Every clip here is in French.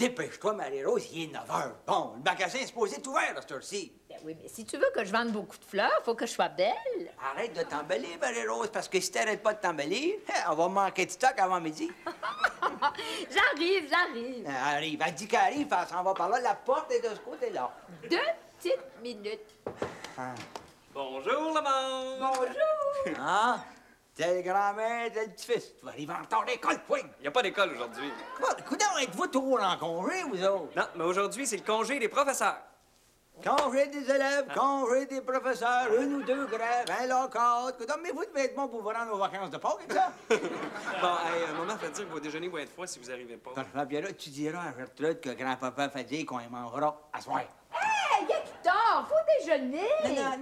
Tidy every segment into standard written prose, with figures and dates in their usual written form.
Dépêche-toi, Marie-Rose, il est 9 h. Bon, le magasin est supposé être ouvert à cette heure-ci. Ben oui, mais si tu veux que je vende beaucoup de fleurs, faut que je sois belle. Arrête de t'emballer, Marie-Rose, parce que si t'arrêtes pas de t'emballer, on va manquer de stock avant midi. J'arrive. Arrive, elle dit qu'elle arrive, elle s'en va par là, la porte est de ce côté-là. 2 petites minutes. Bonjour, le monde! Bonjour. Ah, tel grand-mère, tel petit-fils. Tu vas arriver en retard d'école, point. Il n'y a pas d'école aujourd'hui. Écoute, êtes-vous toujours en congé, vous autres? Non, mais aujourd'hui, c'est le congé des professeurs. Congé des élèves, congé des professeurs, une ou deux grèves, un lock-out. Écoute, mais vous devez être bon pour vous rendre aux vacances de Pâques, avec ça? Bon, hey, maman fait dire que vos déjeuners vont être froids si vous n'arrivez pas. Quand bien là, tu diras à Gertrude que grand-papa fait dire qu'on les mangera à soir. Hey, il est tard, faut déjeuner.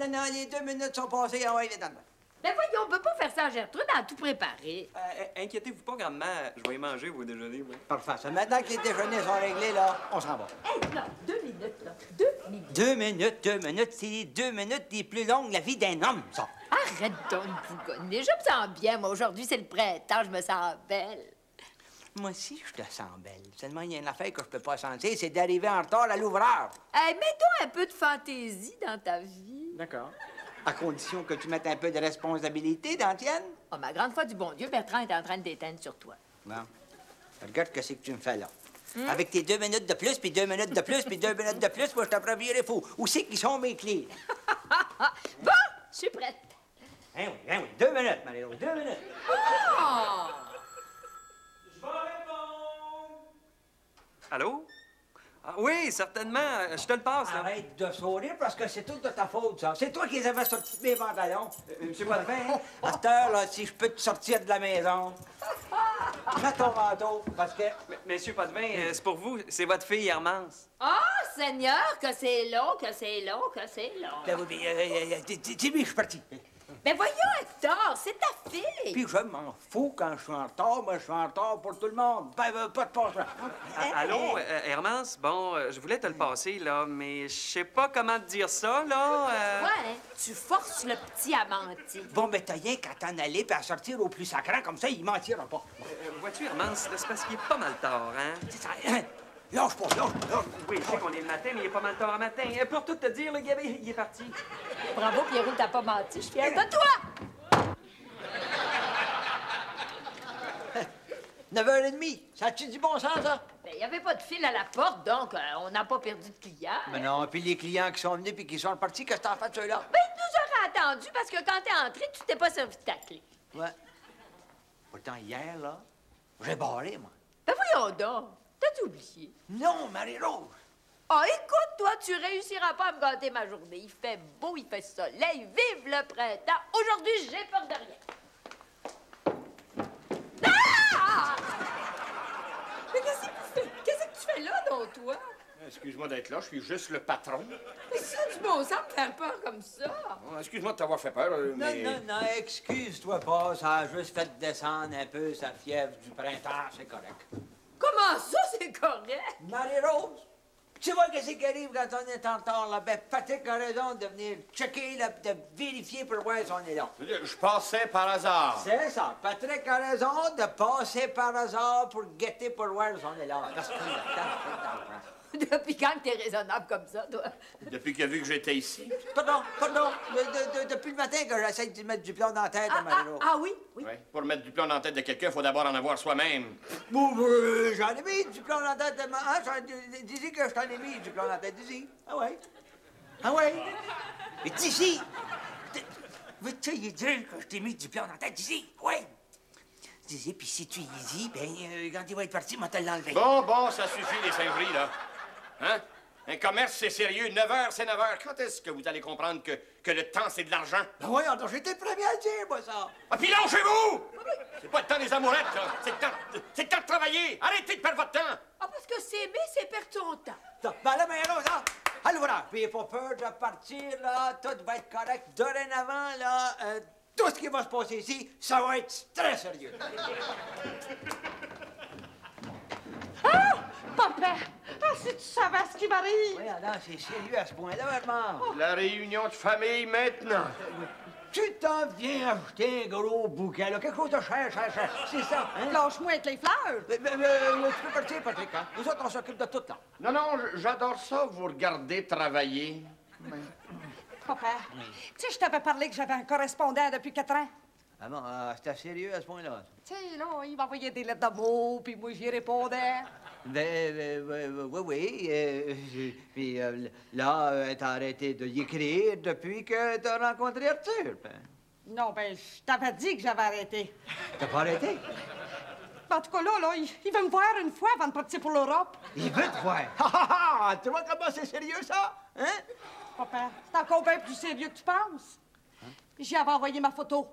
Non, les 2 minutes sont passées, on va y aller dans le Ben voyons, on peut pas faire ça à Gertrude, à tout préparer. Inquiétez-vous pas, grand-mère, je vais y manger vos déjeuners, moi. Parfait. Maintenant que les déjeuners sont réglés, là, on s'en va. Hey, là, 2 minutes, là. 2 minutes. 2 minutes, 2 minutes, c'est les 2 minutes les plus longues de la vie d'un homme, ça. Arrête donc de bougonner. Je me sens bien, moi. Aujourd'hui, c'est le printemps, je me sens belle. Moi aussi, je te sens belle. Seulement, il y a une affaire que je peux pas sentir, c'est d'arriver en retard à l'ouvrage. Hey, mets-toi un peu de fantaisie dans ta vie. D'accord. À condition que tu mettes un peu de responsabilité dans la tienne. Oh, ma grande foi du bon Dieu, Bertrand est en train de d'éteindre sur toi. Bon. Regarde ce que tu me fais là. Avec tes 2 minutes de plus, puis 2 minutes de plus, puis 2 minutes de plus, moi, je te virer fou. Où c'est qu'ils sont mes clés? Bon, je suis prête. Hein oui. 2 minutes, Marie-Rose, 2 minutes. Oh! Je vais répondre! Allô? Ah, oui, certainement. Je te le passe, là. Arrête de sourire parce que c'est tout de ta faute, ça. C'est toi qui les avais sortis de mes pantalons. Monsieur Potvin? À cette heure, là, si je peux te sortir de la maison, mets ton manteau, parce que... Monsieur Potvin, c'est pour vous. C'est votre fille, Hermance. Oh, Seigneur, que c'est long, que c'est long, que c'est long. Timmy, je suis parti. Mais voyons, Hector, c'est ta fille. Puis je m'en fous quand je suis en retard. Moi, je suis en retard pour tout le monde. Ben, pas de passeport. Allô, Hermance? Bon, je voulais te le passer, là, mais je sais pas comment te dire ça, là. Ouais, tu forces le petit à mentir. Bon, ben, t'as rien qu'à t'en aller puis à sortir au plus sacrant, comme ça, il mentira pas. Vois-tu, Hermance, c'est parce qu'il est pas mal tard, hein? C'est ça. Lâche pas. Oui, je sais qu'on est le matin, mais il est pas mal tard le matin. Pour tout te dire, le Gabi, il est parti. Bravo, Pierrot, t'as pas menti. Je suis fière de toi. 9h30. Ça a-tu du bon sens, ça? Ben, il n'y avait pas de fil à la porte, donc on n'a pas perdu de clients. Mais non, puis les clients qui sont venus puis qui sont partis, qu'est-ce que t'en fais de ceux-là? Ben, il nous aurait attendu parce que quand t'es entré, tu t'es pas servi de ta clé. Ouais. Pourtant, hier, là, j'ai barré, moi. Ben, voyons donc. T'as oublié? Non, Marie-Rose. Ah, écoute, toi, tu réussiras pas à me gâter ma journée. Il fait beau, il fait soleil, vive le printemps. Aujourd'hui, j'ai peur de rien. Ah! Mais qu'est-ce que tu fais? Qu'est-ce que tu fais là, donc, toi? Excuse-moi d'être là, je suis juste le patron. Mais ça a du bon sens de faire peur comme ça. Oh, excuse-moi de t'avoir fait peur, mais... Non, excuse-toi pas. Ça a juste fait descendre un peu sa fièvre du printemps, c'est correct. Comment ça, c'est correct? Marie-Rose, tu vois qu'est-ce qui arrive quand on est en retard, là? Ben, Patrick a raison de venir checker, là, de vérifier pour voir si on est là. Je passais par hasard. C'est ça. Patrick a raison de passer par hasard pour guetter pour voir si on est là. Parce que le temps, c'est le temps. Depuis quand t'es raisonnable comme ça, toi? Depuis qu'il a vu que j'étais ici. Pardon. Depuis le matin que j'essaie de mettre du plomb dans la tête à Marie-Rose. Oui? Ouais. Pour mettre du plomb dans la tête de quelqu'un, il faut d'abord en avoir soi-même. Bon, j'en ai mis du plomb dans la tête de ma... Hein, dis-y que je t'en ai mis du plomb dans la tête, dis-y. Ah ouais? Mais dis-y! Veux-tu y dire que je t'ai mis du plomb dans la tête, dis-y? Ouais! Dis-y, puis si tu y dis, ben, quand il va être parti, moi te l'enlever. Bon, ça suffit, les singeries, là. Hein? Un commerce, c'est sérieux. 9 heures, c'est 9 heures. Quand est-ce que vous allez comprendre que le temps, c'est de l'argent? Ben voyons, donc j'étais le premier à le dire, moi, ça. Ah, puis lâchez-vous! C'est pas le temps des amourettes, là. C'est le temps de travailler. Arrêtez de perdre votre temps. Ah, parce que s'aimer, c'est perdre son temps. Ben là, Marie-Rose, hein? Allez, voilà. Puis pas peur de partir, là. Tout va être correct. Dorénavant, là, tout ce qui va se passer ici, ça va être très sérieux. Ah! Papa! Ah, si tu savais ce qui m'arrive! Oui, alors, c'est sérieux à ce point-là, vraiment. La réunion de famille, maintenant. tu t'en viens acheter un gros bouquet, là, quelque chose de cher, c'est ça, hein? Lâche-moi avec les fleurs. Tu peux partir, Patrick, hein? Nous autres, on s'occupe de tout, là. Non, non, j'adore ça, vous regarder travailler. Papa, tu sais, je t'avais parlé que j'avais un correspondant depuis 4 ans. Ah non, c'était sérieux à ce point-là? Tu sais, là, il m'envoyait des lettres d'amour, puis moi, j'y répondais. Oui. Puis là, t'as arrêté de y écrire depuis que t'as rencontré Arthur. Non, ben, je t'avais dit que j'avais arrêté. T'as pas arrêté? En tout cas, là, il veut me voir une fois avant de partir pour l'Europe. Il veut te voir. Tu vois comment c'est sérieux, ça? Hein? Papa, c'est encore bien plus sérieux que tu penses. J'y avais envoyé ma photo.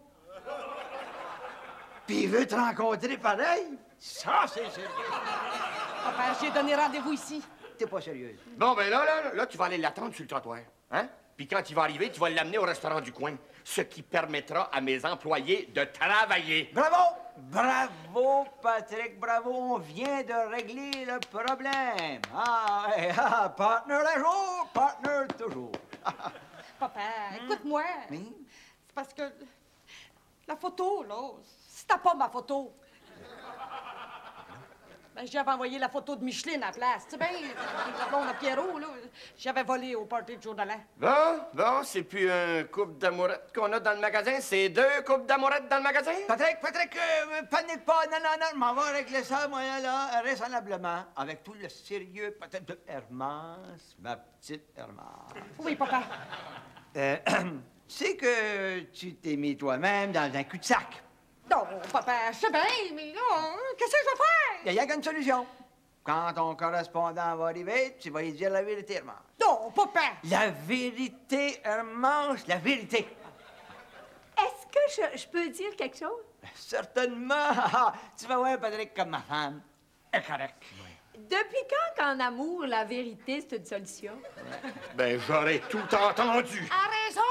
Puis il veut te rencontrer pareil? Ça, c'est sérieux. Papa, j'ai donné rendez-vous ici. T'es pas sérieuse. Bon, ben là, tu vas aller l'attendre sur le trottoir, hein? Puis quand il va arriver, tu vas l'amener au restaurant du coin, ce qui permettra à mes employés de travailler. Bravo! Bravo, Patrick, bravo. On vient de régler le problème. Partner un jour, partner toujours. Papa, écoute-moi. Oui? C'est parce que la photo, là, c'était pas ma photo. Ben, j'avais envoyé la photo de Micheline à la place. Tu sais bien, la blonde à Pierrot, là, j'avais volé au party de jour de l'an. Bon, c'est plus un couple d'amourettes qu'on a dans le magasin, c'est 2 couples d'amourettes dans le magasin? Patrick, panique pas. Non, m'en va régler ça, moi, là, raisonnablement, avec tout le sérieux, peut-être de Hermance, ma petite Hermance. Oui, papa. Tu sais que tu t'es mis toi-même dans un cul-de-sac. Non, papa, je sais bien, mais là, qu'est-ce que je vais faire? Il y a qu'une solution. Quand ton correspondant va arriver, tu vas lui dire la vérité, Hermance. Non, papa! La vérité, Hermance, la vérité. Est-ce que je peux dire quelque chose? Certainement. Tu vas voir, Patrick, comme ma femme est correcte. Depuis quand qu'en amour, la vérité, c'est une solution? Ben, j'aurais tout entendu. A raison!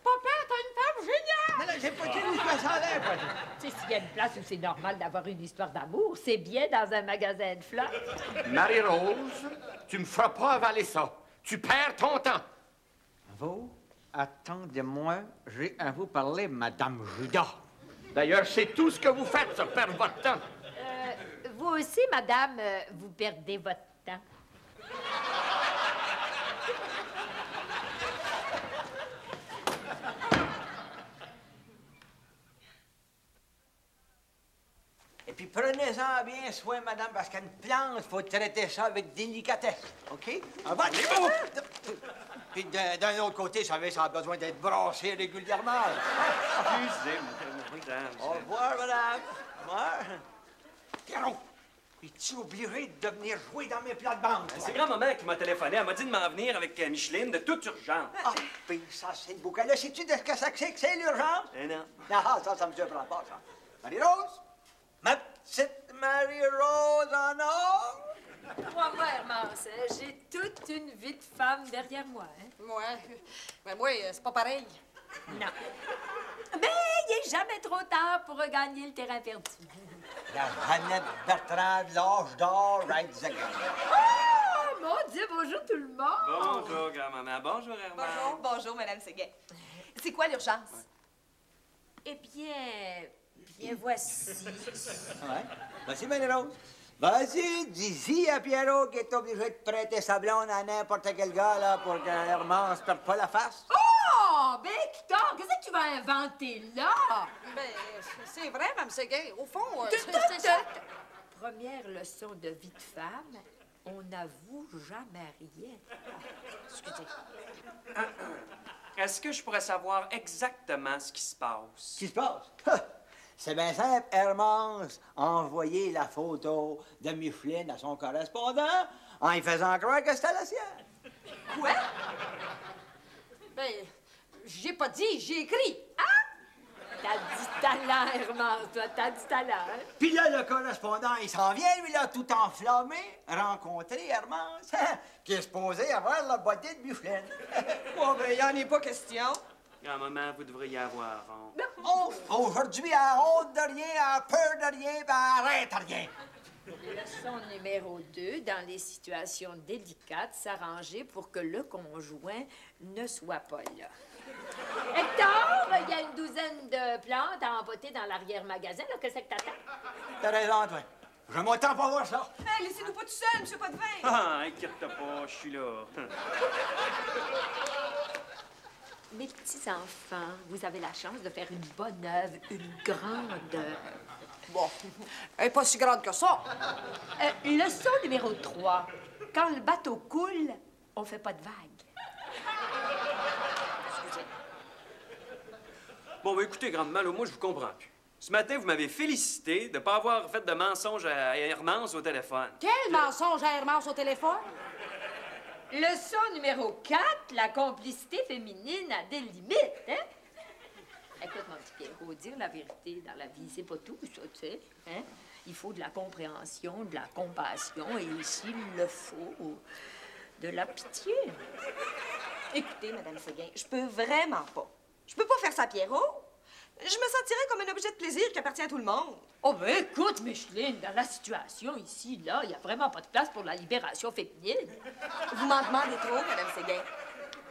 Papa, t'as une femme géniale! Non, j'ai pas dit que ça allait, Patrick. Tu sais, s'il y a une place où c'est normal d'avoir une histoire d'amour, c'est bien dans un magasin de fleurs. Marie-Rose, tu me feras pas avaler ça. Tu perds ton temps. Vous, attendez-moi, j'ai à vous parler, Madame Judas. D'ailleurs, c'est tout ce que vous faites, ça, perdre votre temps. Vous aussi, madame, vous perdez votre temps. Et puis prenez-en bien soin, madame, parce qu'une plante, faut traiter ça avec délicatesse, OK? Puis d'un autre côté, ça a besoin d'être brassé régulièrement. Excusez, madame. Au revoir, madame. Au revoir. Pierrot, es-tu obligé de venir jouer dans mes plats de bande? C'est grand-maman qui m'a téléphoné. Elle m'a dit de m'en venir avec Micheline de toute urgence. Puis ça, c'est le bouquin. Là, sais-tu de ce que c'est l'urgence? Eh non. Non, ça me surprend pas, ça. Marie-Rose? Ma petite Marie-Rose en or? Crois-moi, Hermance, j'ai toute une vie de femme derrière moi. Hein? Ben moi, c'est pas pareil. Non. Mais il n'est jamais trop tard pour regagner le terrain perdu. La Jeannette Bertrand de l'âge d'or, right, Zaga. Oh, mon Dieu, bonjour tout le monde. Bonjour, grand-maman. Bonjour, Herman. Bonjour, Madame Séguin. C'est quoi l'urgence? Eh bien, voici. Ouais. Vas-y, Marie-Rose. Vas-y, dis-y à Pierrot qui est obligé de prêter sa blonde à n'importe quel gars, là, pour que Hermance ne perde pas la face. Oh, ben, Hector, qu'est-ce que tu vas inventer là? Ben, c'est vrai, Mme Séguin. Au fond, C'est ça. Première leçon de vie de femme, on n'avoue jamais rien. Excusez. Est-ce que je pourrais savoir exactement ce qui se passe? Qu'est-ce qui se passe? C'est bien simple. Hermance a envoyé la photo de Micheline à son correspondant en lui faisant croire que c'était la sienne. Quoi? Ben, j'ai pas dit, j'ai écrit. T'as du talent, Hermance, toi, t'as du talent, hein? Puis là, le correspondant, il s'en vient, lui, là, tout enflammé, rencontrer Hermance, qui est supposé avoir la beauté de Micheline. Oh, ben, il en est pas question. Grand-maman, vous devriez avoir honte. Aujourd'hui, elle a honte de rien, elle a peur de rien, ben elle arrête à rien. Leçon numéro 2, dans les situations délicates, s'arranger pour que le conjoint ne soit pas là. Hector, il y a une douzaine de plantes à empoter dans l'arrière-magasin. Là, qu'est-ce que t'attends? T'as raison, toi. Je m'attends pas voir ça. Hey, laissez-nous pas tout seul, monsieur Potvin. Ah, inquiète-toi pas, je suis là. Mes petits-enfants, vous avez la chance de faire une bonne œuvre, une grande œuvre. Bon, elle est pas si grande que ça. Leçon numéro 3. Quand le bateau coule, on fait pas de vagues. Bon, ben écoutez, grandement, là, moi, je vous comprends plus. Ce matin, vous m'avez félicité de ne pas avoir fait de mensonge à Hermance au téléphone. Quel mensonge à Hermance au téléphone? Leçon numéro 4. La complicité féminine a des limites, hein? Écoute, mon petit Pierrot, dire la vérité dans la vie, c'est pas tout, ça, tu sais. Hein? Il faut de la compréhension, de la compassion et s'il le faut, de la pitié. Écoutez, Madame Séguin, je peux vraiment pas. Je peux pas faire ça à Pierrot. Je me sentirais comme un objet de plaisir qui appartient à tout le monde. Oh, ben écoute, Micheline, dans la situation ici, là, il n'y a vraiment pas de place pour la libération féminine. Vous m'en demandez trop, Madame Séguin.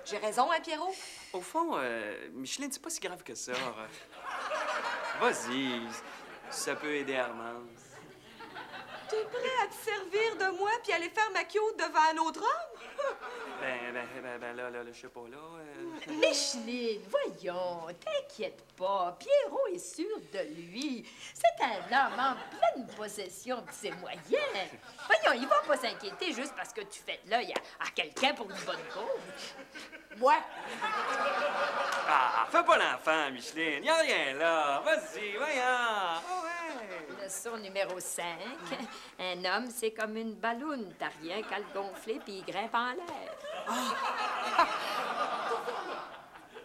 J'ai raison, hein, Pierrot? Au fond, Micheline, c'est pas si grave que ça. Vas-y, ça peut aider Hermance. T'es prêt à te servir de moi puis aller faire ma queue devant un autre homme? Là, je sais pas, là. Micheline, voyons, t'inquiète pas. Pierrot est sûr de lui. C'est un homme en pleine possession de ses moyens. Voyons, il va pas s'inquiéter juste parce que tu fais de l'œil à quelqu'un pour une bonne cause. Ouais. Ah, fais pas l'enfant, Micheline. Y a rien là. Vas-y, voyons. Ah ouais. Leçon numéro 5. Un homme, c'est comme une balloune. T'as rien qu'à le gonfler puis il grimpe en l'air.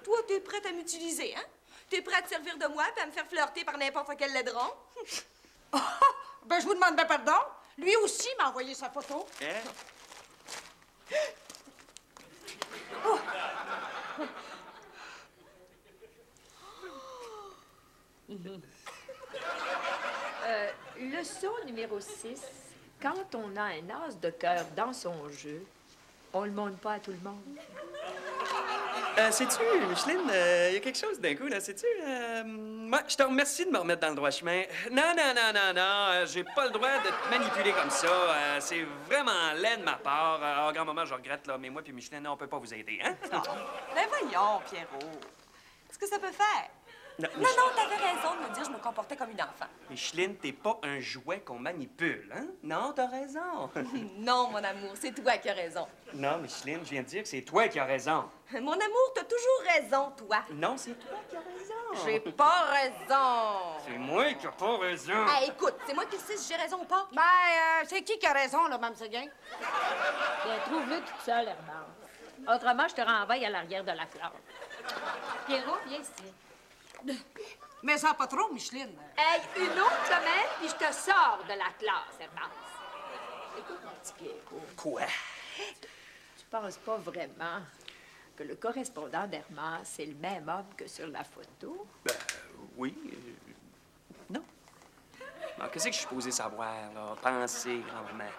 Toi, t'es prête à m'utiliser, hein? T'es prêt à te servir de moi puis à me faire flirter par n'importe quel laideron? Ben, je vous demande bien pardon. Lui aussi m'a envoyé sa photo. Hein? Leçon numéro 6. Quand on a un as de cœur dans son jeu, on le montre pas à tout le monde. Sais-tu, Micheline, il y a quelque chose d'un coup, là, sais-tu? Moi, je te remercie de me remettre dans le droit chemin. Non, j'ai pas le droit de te manipuler comme ça. C'est vraiment laid de ma part. Grand-maman, je regrette, là, mais moi puis Micheline, on peut pas vous aider, hein? Ben voyons, Pierrot. Qu'est-ce que ça peut faire? Non, t'avais raison de me dire que je me comportais comme une enfant. Micheline, t'es pas un jouet qu'on manipule, hein? Non, t'as raison. Non, mon amour, c'est toi qui as raison. Non, Micheline, je viens de dire que c'est toi qui as raison. Mon amour, t'as toujours raison, toi. Non, c'est toi qui as raison. J'ai pas raison. C'est moi qui ai pas raison. Hey, écoute, c'est moi qui sais si j'ai raison ou pas. Ben, c'est qui a raison, là, Mme Séguin? Bien, trouve-le toute seule, Hermance. Autrement, je te renvoie à l'arrière de la classe. Pierrot, viens ici. Mais ça pas trop, Micheline. Hey, une autre semaine, puis je te sors de la classe, Hermance. Écoute, mon petit Pierrot. Quoi? Tu penses pas vraiment que le correspondant d'Hermance, c'est le même homme que sur la photo? Ben, oui. Non. Alors, qu'est-ce que je suis supposé savoir, là? Penser, grand-maman.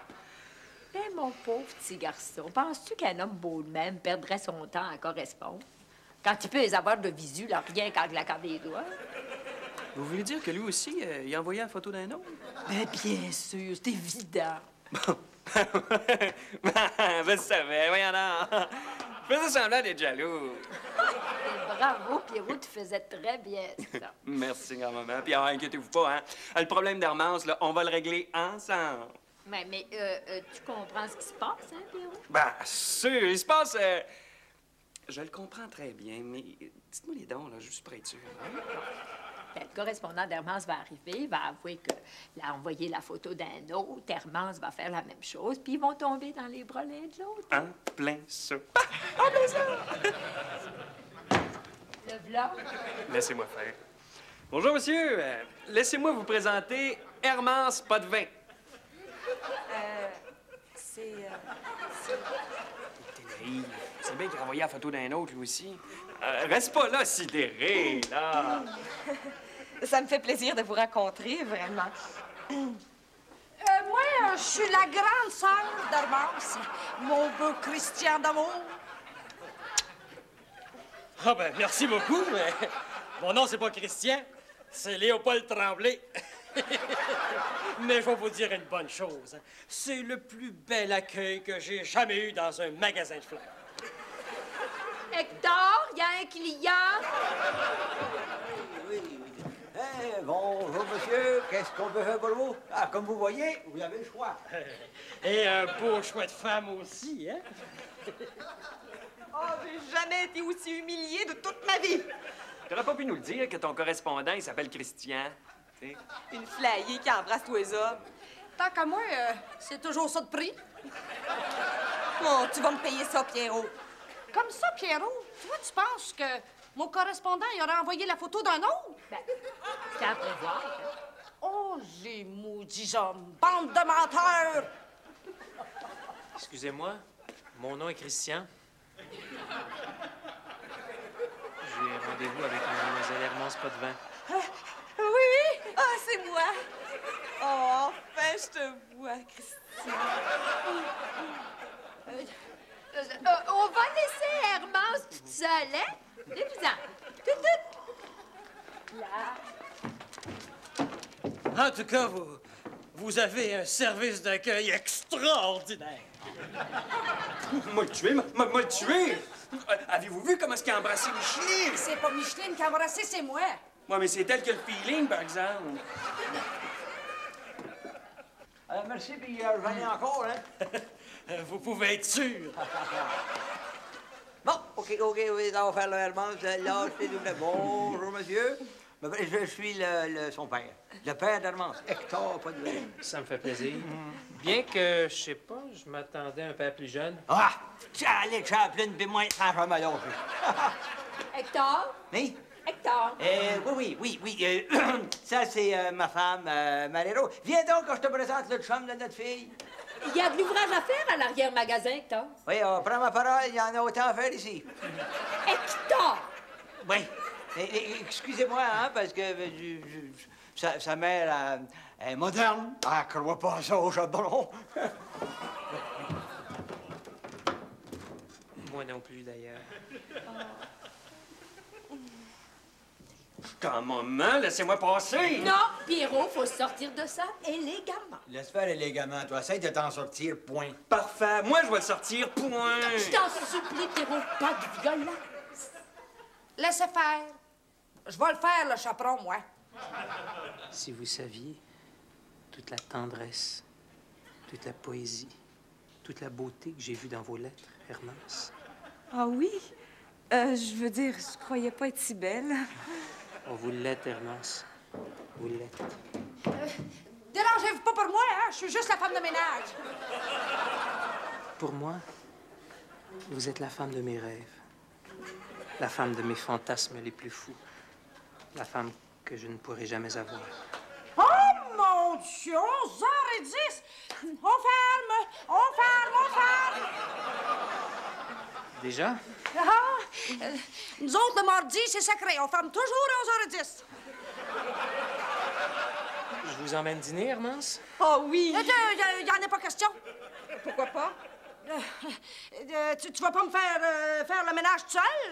Ben, mon pauvre petit garçon, penses-tu qu'un homme beau de même perdrait son temps à correspondre? Quand il peut les avoir de visu, là, rien qu'en claquant des doigts? Vous voulez dire que lui aussi, il a envoyé la photo d'un autre? Ben, bien sûr, c'est évident. Bon. Ben, je savais, voyons donc. Je faisais semblant d'être jaloux. Et bravo, Pierrot, tu faisais très bien ça. Merci, grand-maman. Puis, inquiétez-vous pas, hein. Le problème d'Hermance, là, on va le régler ensemble. Mais tu comprends ce qui se passe, hein, Pierrot? Ben, sûr, il se passe... Je le comprends très bien, mais dites-moi les dons, là, juste pour être sûr. Hein? Ben, le correspondant d'Hermance va arriver, va avouer qu'il a envoyé la photo d'un autre. Hermance va faire la même chose, puis ils vont tomber dans les bras l'un de l'autre. En plein ça. En plein ça! Le vlog. Laissez-moi faire. Bonjour, monsieur. Laissez-moi vous présenter Hermance Potvin. C'est... T'es naïf. C'est bien qu'il a envoyé la photo d'un autre, lui aussi. Reste pas là, sidéré, là. Ça me fait plaisir de vous rencontrer, vraiment. Moi, je suis la grande sœur d'Hermance, mon beau Christian d'amour. Ah ben, merci beaucoup, mais mon nom, c'est pas Christian, c'est Léopold Tremblay. Mais je vais vous dire une bonne chose. C'est le plus bel accueil que j'ai jamais eu dans un magasin de fleurs. Hector, il y a un client. Oui, oui. Bonjour, monsieur. Qu'est-ce qu'on peut faire pour vous? Ah, comme vous voyez, vous avez le choix. Et un beau choix de femme aussi, hein? Oh, j'ai jamais été aussi humiliée de toute ma vie. T'aurais pas pu nous le dire que ton correspondant, il s'appelle Christian? T'sais? Une flayée qui embrasse tous les hommes. Tant qu'à moi, c'est toujours ça de prix. Oh, tu vas me payer ça, Pierrot. Comme ça, Pierrot, toi, tu penses que mon correspondant, il aurait envoyé la photo d'un autre? Ben, c'est à prévoir. Oh, les maudits hommes! Bande de menteurs! Excusez-moi, mon nom est Christian. J'ai rendez-vous avec mademoiselle Hermance Potvin. Oui? Ah, c'est moi. Oh, enfin, je te vois, Christian. On va laisser Hermance toute seule, hein? Viens-vous-en. Tout. Là. En tout cas, vous avez un service d'accueil extraordinaire. M'a le tué, m'a le tué! Avez-vous vu comment est-ce qu'il a embrassé Micheline? C'est pas Micheline qui a embrassé, c'est moi. Ouais, mais c'est elle qui a le feeling, par exemple. Merci, puis revenez encore, hein? Vous pouvez être sûr. Bon, OK, oui, on va faire le Hermance. Là, c'est double. Bonjour, monsieur. Je suis son père. Le père d'Hermance, Hector Potvin. Ça me fait plaisir. Bien que, je sais pas, je m'attendais à un père plus jeune. Ah! Charlie Chaplin, puis moi, sans jamais lâcher. Hector? Oui? Hector? Oui. Ça, c'est ma femme, Marero. Viens donc que je te présente le chum de notre fille. Il y a de l'ouvrage à faire à l'arrière-magasin, Hector. Oui, prends ma parole, il y en a autant à faire ici. Hector! Oui. Excusez-moi, hein, parce que sa mère est moderne. Elle croit pas ça au chaperon. Moi non plus, d'ailleurs. Un moment, laissez-moi passer! Non, Pierrot, faut sortir de ça élégamment. Laisse faire élégamment, toi. Essaye de t'en sortir, point. Parfait, moi je vais le sortir, point! Je t'en supplie, Pierrot, pas de violence. Laissez faire. Je vais le faire, le chaperon, moi. Si vous saviez toute la tendresse, toute la poésie, toute la beauté que j'ai vue dans vos lettres, Hermance. Ah oui? Je veux dire, je croyais pas être si belle. Oh, vous l'êtes, Hermance. Vous l'êtes. Dérangez-vous pas pour moi, hein? Je suis juste la femme de ménage. Pour moi, vous êtes la femme de mes rêves. La femme de mes fantasmes les plus fous. La femme que je ne pourrai jamais avoir. Oh, mon Dieu! 11h10! On ferme! Déjà? Ah! Nous autres, le mardi, c'est sacré. On ferme toujours à 11h10. Je vous emmène dîner, Hermance? Oh oui! Il y en a pas question. Pourquoi pas? Tu vas pas me faire le ménage tout seul?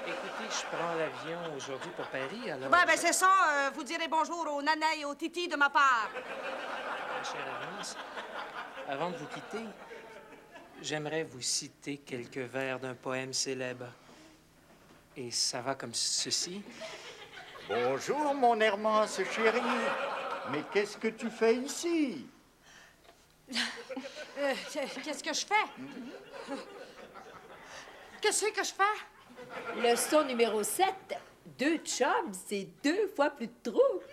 Écoutez, je prends l'avion aujourd'hui pour Paris, alors... Ben, c'est ça. Vous direz bonjour aux nanas et aux titis de ma part. Ma chère Hermance, avant de vous quitter, j'aimerais vous citer quelques vers d'un poème célèbre. Et ça va comme ceci. Bonjour, mon Hermance chérie. Mais qu'est-ce que tu fais ici? Qu'est-ce que je fais? Qu'est-ce que je fais? Leçon numéro 7. 2 chums, c'est 2 fois plus de trous.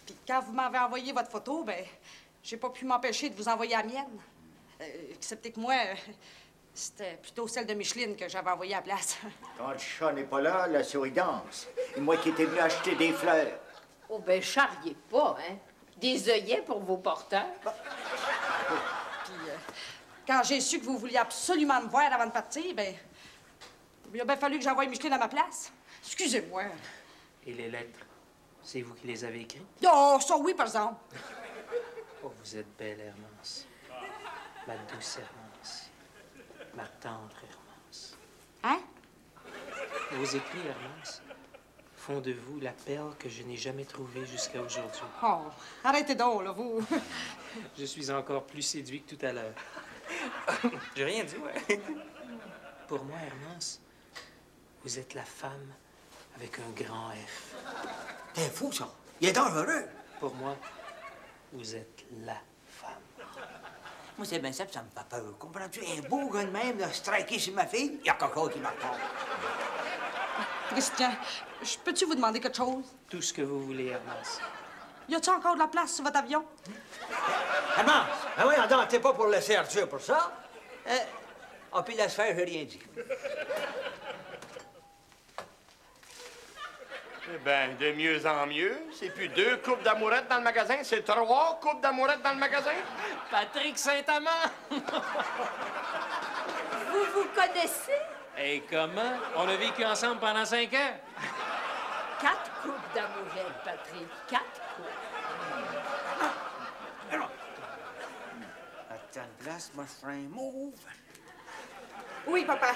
Puis quand vous m'avez envoyé votre photo, ben, j'ai pas pu m'empêcher de vous envoyer la mienne. Excepté que moi, c'était plutôt celle de Micheline que j'avais envoyée à la place. Quand le chat n'est pas là, la souris danse. Et moi qui étais venu acheter des fleurs. Oh, ben, charriez pas, hein? Des œillets pour vos porteurs. Puis, quand j'ai su que vous vouliez absolument me voir avant de partir, ben, il a bien fallu que j'envoie Micheline à ma place. Excusez-moi. Et les lettres, c'est vous qui les avez écrites? Oh, ça oui, par exemple. Oh, vous êtes belle, Hermance. Ma douce Hermance. Ma tendre Hermance. Hein? Vos écrits, Hermance, font de vous la perle que je n'ai jamais trouvée jusqu'à aujourd'hui. Oh, arrêtez donc, là, vous. Je suis encore plus séduit que tout à l'heure. J'ai rien dit, ouais. Pour moi, Hermance, vous êtes la femme avec un grand F. T'es fou, ça. Il est dangereux. Pour moi, vous êtes la femme. Moi, c'est bien simple, ça me fait peur. Comprends-tu? Un beau gars de même, de striker sur ma fille, il y a quelque chose qui marche pas. Christian, peux-tu vous demander quelque chose? Tout ce que vous voulez, Hermance. Y a-t-il encore de la place sur votre avion? Hermance, ah oui, attends, t'es pas pour laisser Arthur pour ça? Ah, puis laisse faire, j'ai rien dit. Eh bien, de mieux en mieux. C'est plus 2 coupes d'amourettes dans le magasin, c'est 3 coupes d'amourettes dans le magasin. Patrick Saint-Amand! Vous vous connaissez? Et comment? On a vécu ensemble pendant 5 ans. 4 coupes d'amourettes, Patrick. 4 coupes. Attends une place, moi, je ferai un move. Oui, papa.